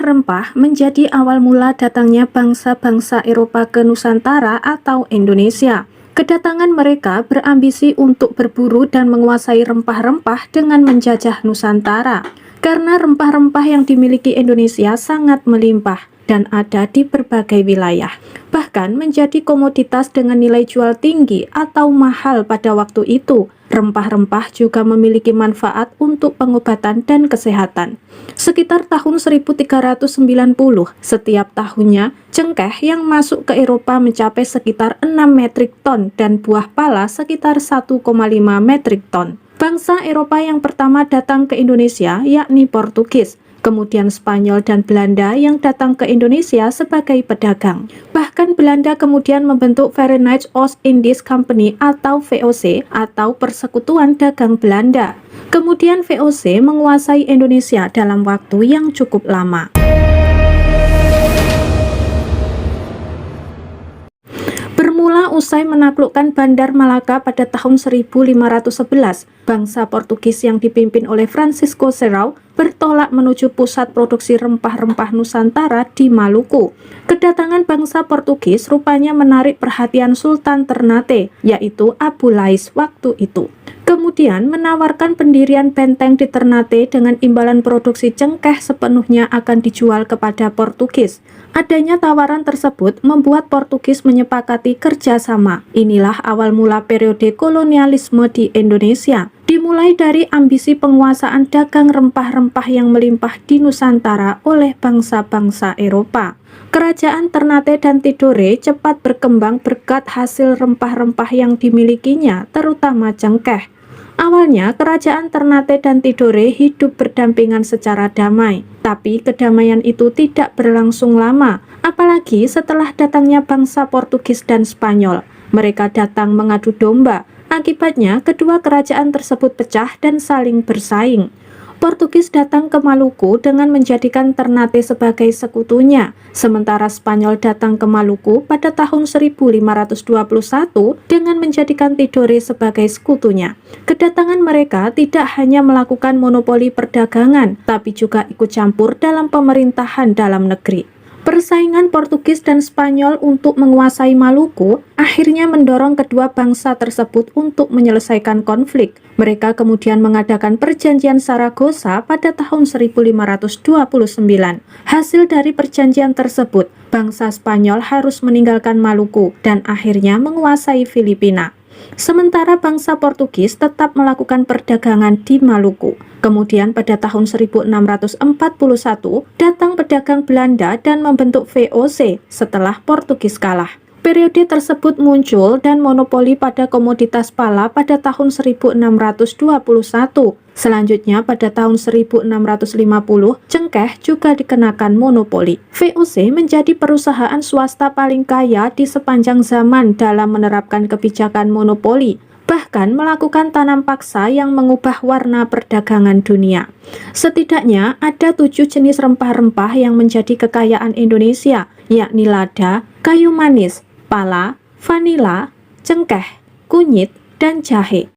rempah menjadi awal mula datangnya bangsa-bangsa Eropa ke Nusantara atau Indonesia. Kedatangan mereka berambisi untuk berburu dan menguasai rempah-rempah dengan menjajah Nusantara. Karena rempah-rempah yang dimiliki Indonesia sangat melimpah dan ada di berbagai wilayah. Bahkan menjadi komoditas dengan nilai jual tinggi atau mahal pada waktu itu. Rempah-rempah juga memiliki manfaat untuk pengobatan dan kesehatan. Sekitar tahun 1390, setiap tahunnya, cengkeh yang masuk ke Eropa mencapai sekitar 6 metrik ton dan buah pala sekitar 1,5 metrik ton. Bangsa Eropa yang pertama datang ke Indonesia yakni Portugis, kemudian Spanyol dan Belanda yang datang ke Indonesia sebagai pedagang. Bahkan Belanda kemudian membentuk Verenigd Oost-Indisch Company atau VOC atau Persekutuan Dagang Belanda. Kemudian VOC menguasai Indonesia dalam waktu yang cukup lama. Bermula usai menaklukkan Bandar Malaka pada tahun 1511, bangsa Portugis yang dipimpin oleh Francisco Serrao bertolak menuju pusat produksi rempah-rempah Nusantara di Maluku. Kedatangan bangsa Portugis rupanya menarik perhatian Sultan Ternate, yaitu Abu Lais waktu itu. Kemudian menawarkan pendirian benteng di Ternate dengan imbalan produksi cengkeh sepenuhnya akan dijual kepada Portugis. Adanya tawaran tersebut membuat Portugis menyepakati kerjasama. Inilah awal mula periode kolonialisme di Indonesia. Dimulai dari ambisi penguasaan dagang rempah-rempah yang melimpah di Nusantara oleh bangsa-bangsa Eropa. Kerajaan Ternate dan Tidore cepat berkembang berkat hasil rempah-rempah yang dimilikinya, terutama cengkeh. Awalnya, kerajaan Ternate dan Tidore hidup berdampingan secara damai, tapi kedamaian itu tidak berlangsung lama, apalagi setelah datangnya bangsa Portugis dan Spanyol. Mereka datang mengadu domba, akibatnya kedua kerajaan tersebut pecah dan saling bersaing. Portugis datang ke Maluku dengan menjadikan Ternate sebagai sekutunya, sementara Spanyol datang ke Maluku pada tahun 1521 dengan menjadikan Tidore sebagai sekutunya. Kedatangan mereka tidak hanya melakukan monopoli perdagangan, tapi juga ikut campur dalam pemerintahan dalam negeri. Persaingan Portugis dan Spanyol untuk menguasai Maluku akhirnya mendorong kedua bangsa tersebut untuk menyelesaikan konflik. Mereka kemudian mengadakan perjanjian Saragossa pada tahun 1529. Hasil dari perjanjian tersebut, bangsa Spanyol harus meninggalkan Maluku dan akhirnya menguasai Filipina. Sementara bangsa Portugis tetap melakukan perdagangan di Maluku. Kemudian pada tahun 1641 datang pedagang Belanda dan membentuk VOC setelah Portugis kalah. Periode tersebut muncul dan monopoli pada komoditas pala pada tahun 1621. Selanjutnya pada tahun 1650, cengkeh juga dikenakan monopoli. VOC menjadi perusahaan swasta paling kaya di sepanjang zaman dalam menerapkan kebijakan monopoli, bahkan melakukan tanam paksa yang mengubah warna perdagangan dunia. Setidaknya ada 7 jenis rempah-rempah yang menjadi kekayaan Indonesia, yakni lada, kayu manis, pala, vanila, cengkeh, kunyit, dan jahe.